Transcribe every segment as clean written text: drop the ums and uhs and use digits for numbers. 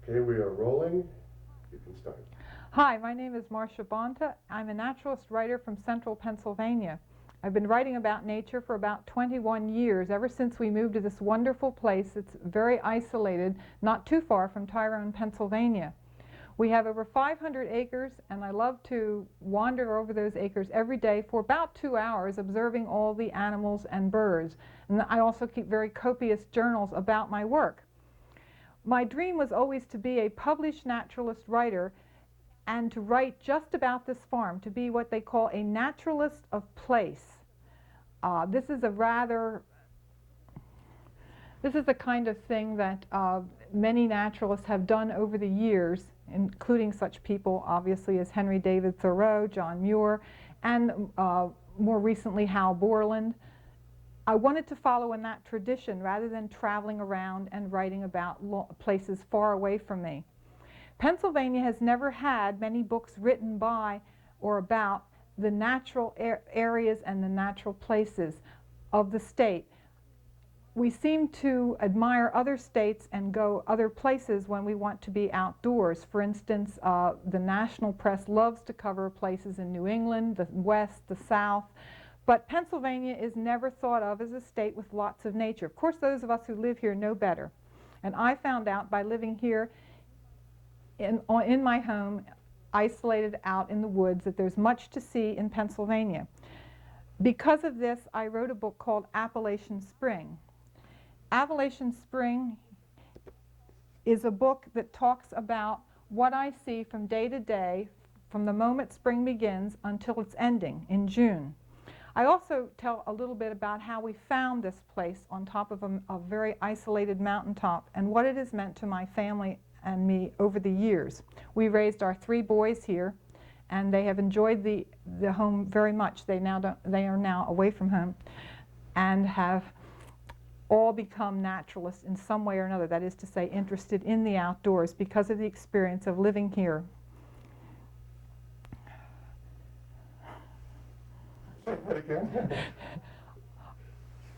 Okay, we are rolling. You can start. Hi, my name is Marcia Bonta. I'm a naturalist writer from central Pennsylvania. I've been writing about nature for about 21 years, ever since we moved to this wonderful place. It's very isolated, not too far from Tyrone, Pennsylvania. We have over 500 acres, and I love to wander over those acres every day for about 2 hours, observing all the animals and birds. And I also keep very copious journals about my work. My dream was always to be a published naturalist writer and to write just about this farm, to be what they call a naturalist of place. This is the kind of thing that many naturalists have done over the years, including such people obviously as Henry David Thoreau, John Muir, and more recently Hal Borland. I wanted to follow in that tradition rather than traveling around and writing about places far away from me. Pennsylvania has never had many books written by or about the natural areas and the natural places of the state. We seem to admire other states and go other places when we want to be outdoors. For instance, the national press loves to cover places in New England, the West, the South. But Pennsylvania is never thought of as a state with lots of nature. Of course, those of us who live here know better. And I found out by living here in my home, isolated out in the woods, that there's much to see in Pennsylvania. Because of this, I wrote a book called Appalachian Spring. Appalachian Spring is a book that talks about what I see from day to day, from the moment spring begins until it's ending in June. I also tell a little bit about how we found this place on top of a very isolated mountaintop and what it has meant to my family and me over the years. We raised our 3 boys here, and they have enjoyed the home very much. They are now away from home and have all become naturalists in some way or another, that is to say, interested in the outdoors because of the experience of living here.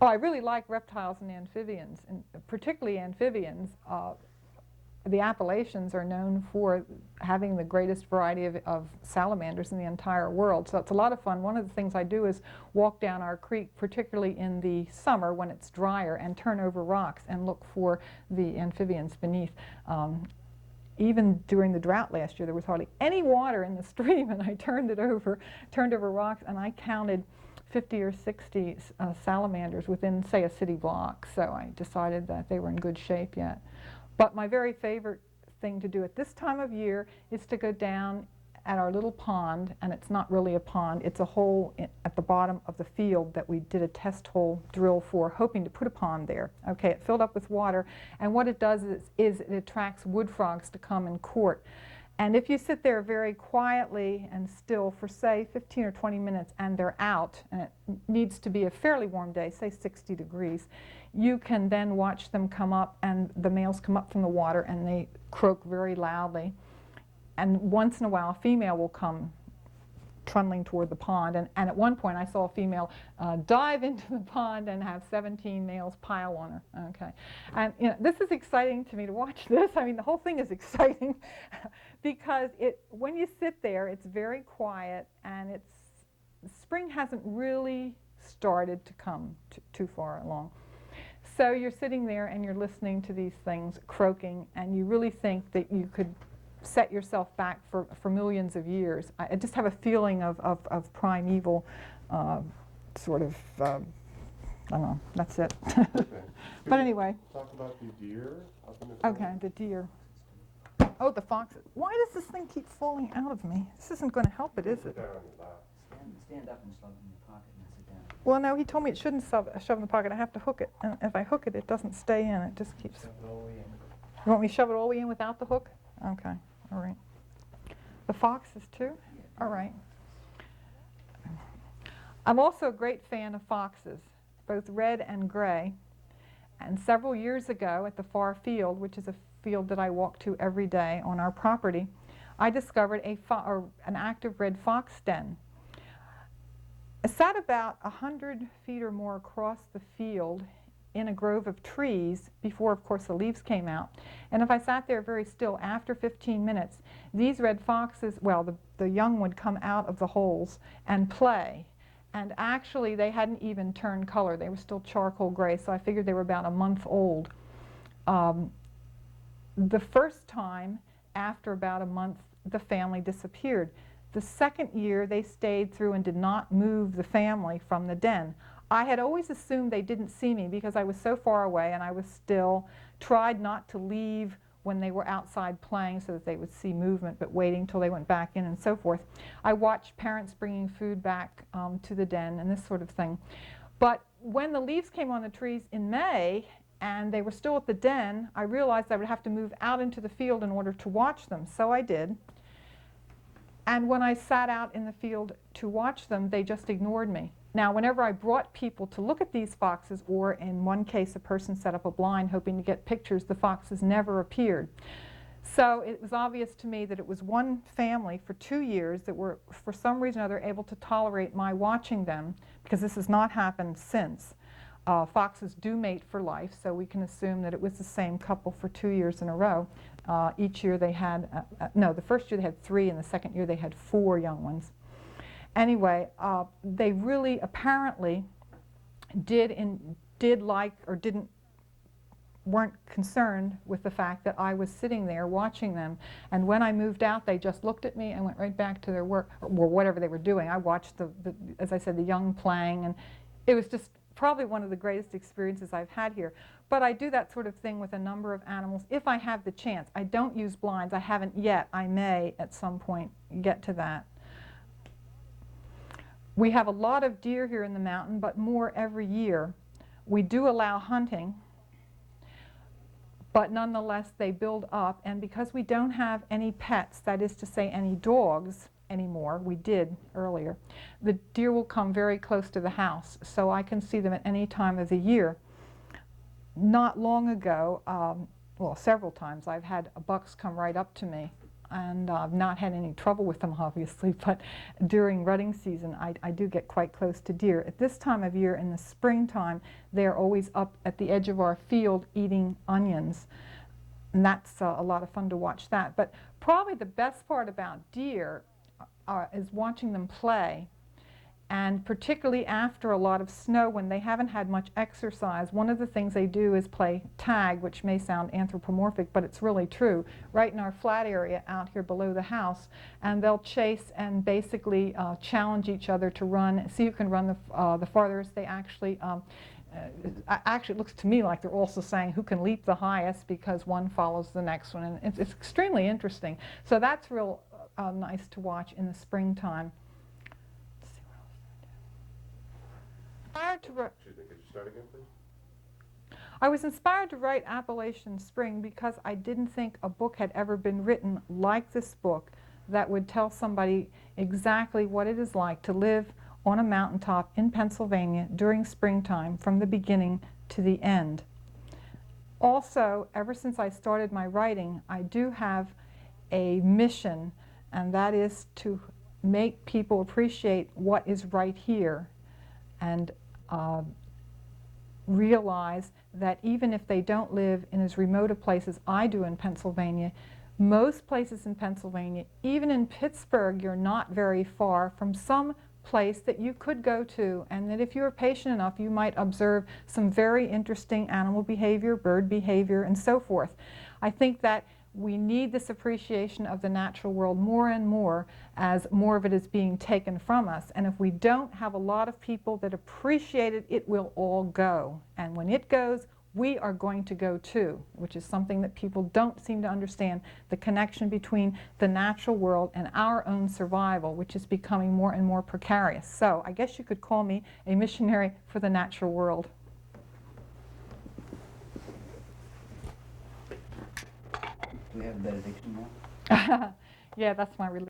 Oh, I really like reptiles and amphibians, and particularly amphibians. The Appalachians are known for having the greatest variety of salamanders in the entire world, so it's a lot of fun. One of the things I do is walk down our creek, particularly in the summer when it's drier, and turn over rocks and look for the amphibians beneath. Even during the drought last year, there was hardly any water in the stream, and I turned over rocks, and I counted 50 or 60 salamanders within, say, a city block. So I decided that they were in good shape yet. But my very favorite thing to do at this time of year is to go down at our little pond, and it's not really a pond, it's a hole at the bottom of the field that we did a test hole drill for, hoping to put a pond there. Okay, it filled up with water, and what it does is it attracts wood frogs to come and court. And if you sit there very quietly and still for, say, 15 or 20 minutes, and they're out, and it needs to be a fairly warm day, say 60 degrees, you can then watch them come up, and the males come up from the water, and they croak very loudly. And once in a while, a female will come trundling toward the pond. And at one point, I saw a female dive into the pond and have 17 males pile on her. Okay, and this is exciting to me to watch this. I mean, the whole thing is exciting because when you sit there, it's very quiet, and spring hasn't really started to come too far along. So you're sitting there and you're listening to these things croaking, and you really think that you could set yourself back for millions of years. I just have a feeling of primeval sort of, I don't know, that's it. Okay. But anyway. Talk about the deer up in the Okay, the deer. Oh, the foxes. Why does this thing keep falling out of me? This isn't going to help it, is it? Stand up and shove it in your pocket and sit down. Well, no, he told me it shouldn't shove in the pocket. I have to hook it. And if I hook it, it doesn't stay in. It just keeps. Shove it all the way in. You want me to shove it all the way in without the hook? Okay, all right. The foxes too? All right. I'm also a great fan of foxes, both red and gray. And several years ago at the far field, which is a field that I walk to every day on our property, I discovered an active red fox den. It sat about 100 feet or more across the field in a grove of trees before, of course, the leaves came out. And if I sat there very still, after 15 minutes, these red foxes, well, the young would come out of the holes and play. And actually, they hadn't even turned color. They were still charcoal gray, so I figured they were about a month old. The first time, after about a month, the family disappeared. The second year, they stayed through and did not move the family from the den. I had always assumed they didn't see me because I was so far away and I was still, tried not to leave when they were outside playing so that they would see movement, but waiting till they went back in and so forth. I watched parents bringing food back to the den and this sort of thing. But when the leaves came on the trees in May and they were still at the den, I realized I would have to move out into the field in order to watch them, so I did. And when I sat out in the field to watch them, they just ignored me. Now, whenever I brought people to look at these foxes, or in one case a person set up a blind hoping to get pictures, the foxes never appeared. So it was obvious to me that it was one family for 2 years that were, for some reason or other, able to tolerate my watching them, because this has not happened since. Foxes do mate for life, so we can assume that it was the same couple for 2 years in a row. Each year they had, no, the first year they had 3, and the second year they had 4 young ones. Anyway, they really apparently did like, or weren't concerned with the fact that I was sitting there watching them. And when I moved out, they just looked at me and went right back to their work, or whatever they were doing. I watched as I said, the young playing, and it was just probably one of the greatest experiences I've had here. But I do that sort of thing with a number of animals if I have the chance. I don't use blinds. I haven't yet. I may at some point get to that. We have a lot of deer here in the mountain, but more every year. We do allow hunting, but nonetheless they build up, and because we don't have any pets, that is to say any dogs anymore, we did earlier, the deer will come very close to the house, so I can see them at any time of the year. Not long ago, well, several times, I've had bucks come right up to me, and I've not had any trouble with them, obviously, but during rutting season, I do get quite close to deer. At this time of year, in the springtime, they're always up at the edge of our field eating onions, and that's a lot of fun to watch that. But probably the best part about deer is watching them play, and particularly after a lot of snow when they haven't had much exercise. One of the things they do is play tag, which may sound anthropomorphic, but it's really true, right in our flat area out here below the house, and they'll chase and basically challenge each other to run, see who can run the farthest. They actually it looks to me like they're also saying who can leap the highest, because one follows the next one, and it's extremely interesting. So that's real nice to watch in the springtime. Excuse me, could you start again, please? I was inspired to write Appalachian Spring because I didn't think a book had ever been written like this book that would tell somebody exactly what it is like to live on a mountaintop in Pennsylvania during springtime from the beginning to the end. Also, ever since I started my writing, I do have a mission, and that is to make people appreciate what is right here and realize that even if they don't live in as remote a place as I do in Pennsylvania, most places in Pennsylvania, even in Pittsburgh, you're not very far from some place that you could go to, and that if you were patient enough, you might observe some very interesting animal behavior, bird behavior, and so forth. I think that we need this appreciation of the natural world more and more as more of it is being taken from us. And if we don't have a lot of people that appreciate it, it will all go. And when it goes, we are going to go too, which is something that people don't seem to understand, the connection between the natural world and our own survival, which is becoming more and more precarious. So I guess you could call me a missionary for the natural world. Do we have a benediction now? Yeah, that's my religion.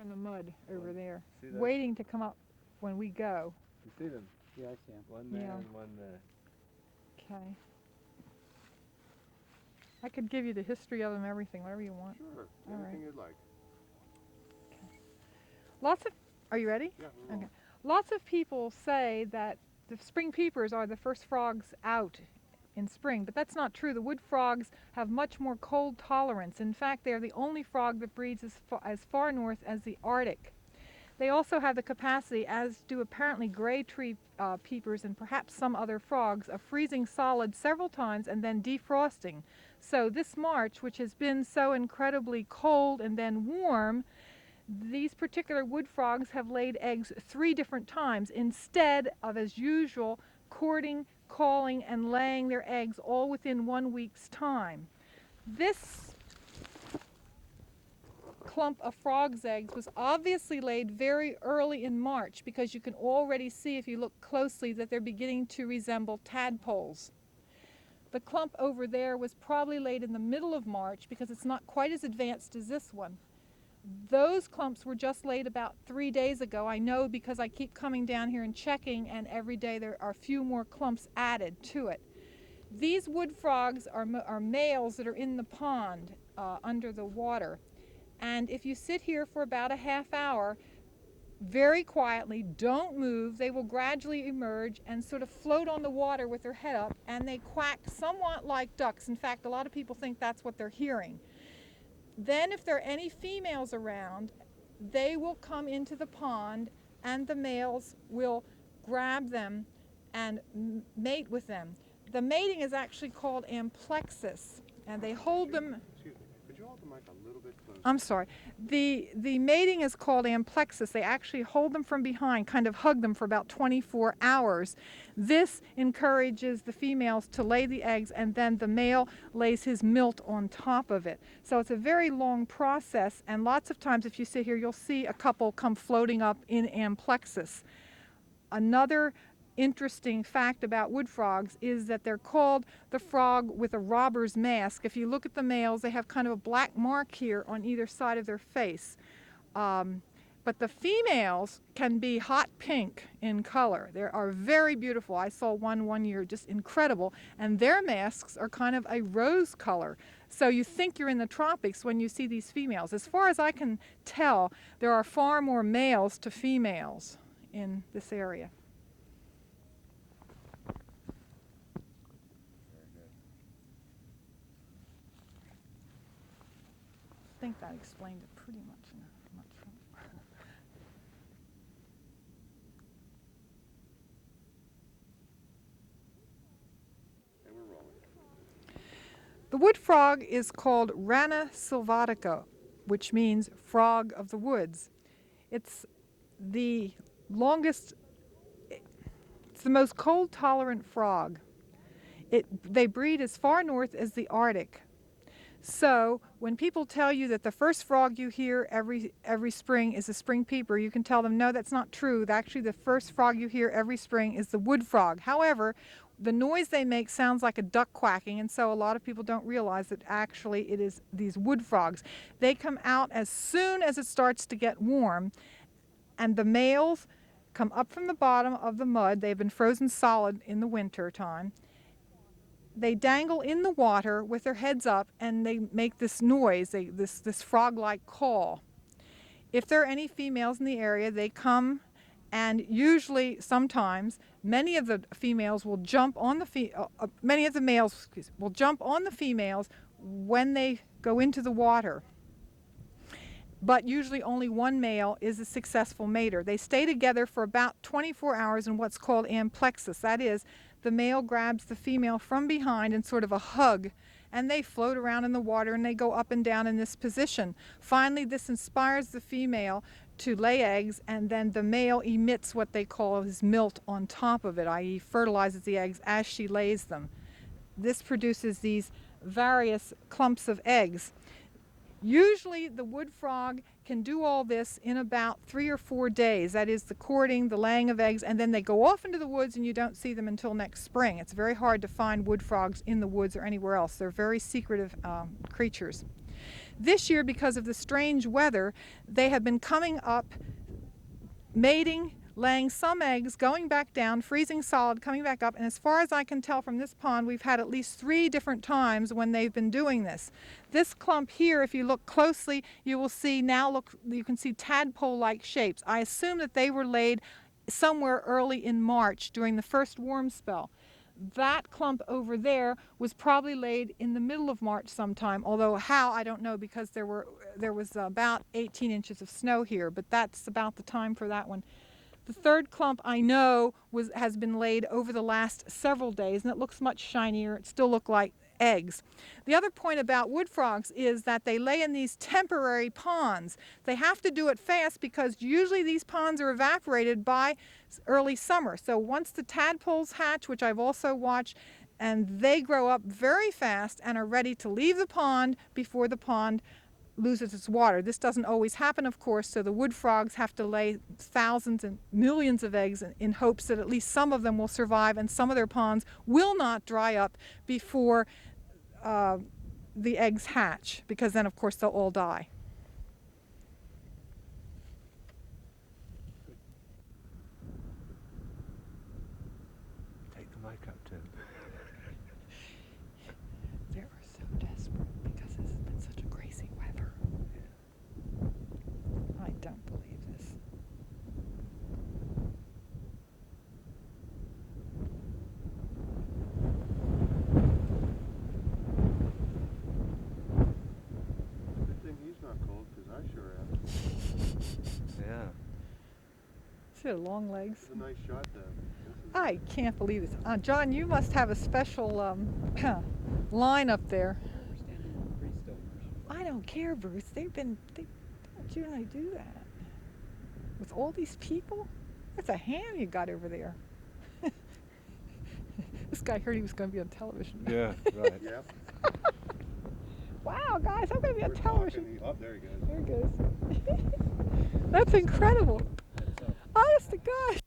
in the mud over there, See that? waiting to come up when we go. You see them? Yeah, I see him. One there Yeah. and one there. Okay. I could give you the history of them, everything, whatever you want. Sure, All right. anything you'd like. Lots of, are you ready? Yeah, we're Okay. rolling. Lots of people say that the spring peepers are the first frogs out in spring, but that's not true. The wood frogs have much more cold tolerance. In fact, they are the only frog that breeds as far north as the Arctic. They also have the capacity, as do apparently gray tree peepers and perhaps some other frogs, of freezing solid several times and then defrosting. So this March, which has been so incredibly cold and then warm, these particular wood frogs have laid eggs 3 different times instead of, as usual, courting, calling, and laying their eggs all within 1 week's time. This clump of frogs' eggs was obviously laid very early in March, because you can already see, if you look closely, that they're beginning to resemble tadpoles. The clump over there was probably laid in the middle of March, because it's not quite as advanced as this one. Those clumps were just laid about 3 days ago. I know because I keep coming down here and checking, and every day there are a few more clumps added to it. These wood frogs are males that are in the pond under the water. And if you sit here for about a half hour, very quietly, don't move, they will gradually emerge and sort of float on the water with their head up, and they quack somewhat like ducks. In fact, a lot of people think that's what they're hearing. Then if there are any females around, they will come into the pond, and the males will grab them and mate with them. The mating is actually called amplexus, and they hold them. Excuse me, could you hold the mic a little bit closer? I'm sorry. The mating is called amplexus. They actually hold them from behind, kind of hug them for about 24 hours. This encourages the females to lay the eggs, and then the male lays his milt on top of it. So it's a very long process, and lots of times if you sit here, you'll see a couple come floating up in amplexus. Another interesting fact about wood frogs is that they're called the frog with a robber's mask. If you look at the males, they have kind of a black mark here on either side of their face. But the females can be hot pink in color. They are very beautiful. I saw one year, just incredible. And their masks are kind of a rose color. So you think you're in the tropics when you see these females. As far as I can tell, there are far more males to females in this area. I think that explained it pretty much. And we're rolling. The wood frog is called Rana sylvatica, which means frog of the woods. It's the longest, it's the most cold tolerant frog. They breed as far north as the Arctic. So when people tell you that the first frog you hear every spring is a spring peeper, you can tell them, no, that's not true. Actually, the first frog you hear every spring is the wood frog. However, the noise they make sounds like a duck quacking, and so a lot of people don't realize that actually it is these wood frogs. They come out as soon as it starts to get warm, and the males come up from the bottom of the mud. They've been frozen solid in the winter time. They dangle in the water with their heads up, and they make this noise, this frog-like call. If there are any females in the area, they come, and usually, sometimes, many of the females will jump on many of the males will jump on the females when they go into the water. But usually only one male is a successful mater. They stay together for about 24 hours in what's called amplexus. That is, the male grabs the female from behind in sort of a hug, and they float around in the water, and they go up and down in this position. Finally, this inspires the female to lay eggs, and then the male emits what they call his milt on top of it, i.e. fertilizes the eggs as she lays them. This produces these various clumps of eggs. Usually the wood frog can do all this in about 3 or 4 days. That is the courting, the laying of eggs, and then they go off into the woods, and you don't see them until next spring. It's very hard to find wood frogs in the woods or anywhere else. They're very secretive creatures. This year, because of the strange weather, they have been coming up, mating, laying some eggs, going back down, freezing solid, coming back up, and as far as I can tell from this pond, we've had at least 3 different times when they've been doing this. This clump here, if you look closely, you will see you can see tadpole-like shapes. I assume that they were laid somewhere early in March during the first warm spell. That clump over there was probably laid in the middle of March sometime, although how, I don't know, because there was about 18 inches of snow here, but that's about the time for that one. The third clump I know has been laid over the last several days, and it looks much shinier. It still looks like eggs. The other point about wood frogs is that they lay in these temporary ponds. They have to do it fast because usually these ponds are evaporated by early summer. So once the tadpoles hatch, which I've also watched, and they grow up very fast and are ready to leave the pond before the pond loses its water. This doesn't always happen, of course, so the wood frogs have to lay thousands and millions of eggs in hopes that at least some of them will survive and some of their ponds will not dry up before the eggs hatch, because then, of course, they'll all die. Take the mic up, Tim. They are so desperate because this has been such a crazy weather. I don't believe this. Good thing he's not cold, because I sure am. Yeah. See the long legs? It's a nice shot, though. I can't believe this. John, you must have a special line up there. We're standing pretty still, Marcia. I don't care, Bruce. Don't you and I do that? With all these people? That's a ham you got over there. This guy heard he was going to be on television. Yeah, right. Yeah. Wow, guys, I'm going to be on television. Oh, there he goes. There he goes. That's incredible. Honest to God.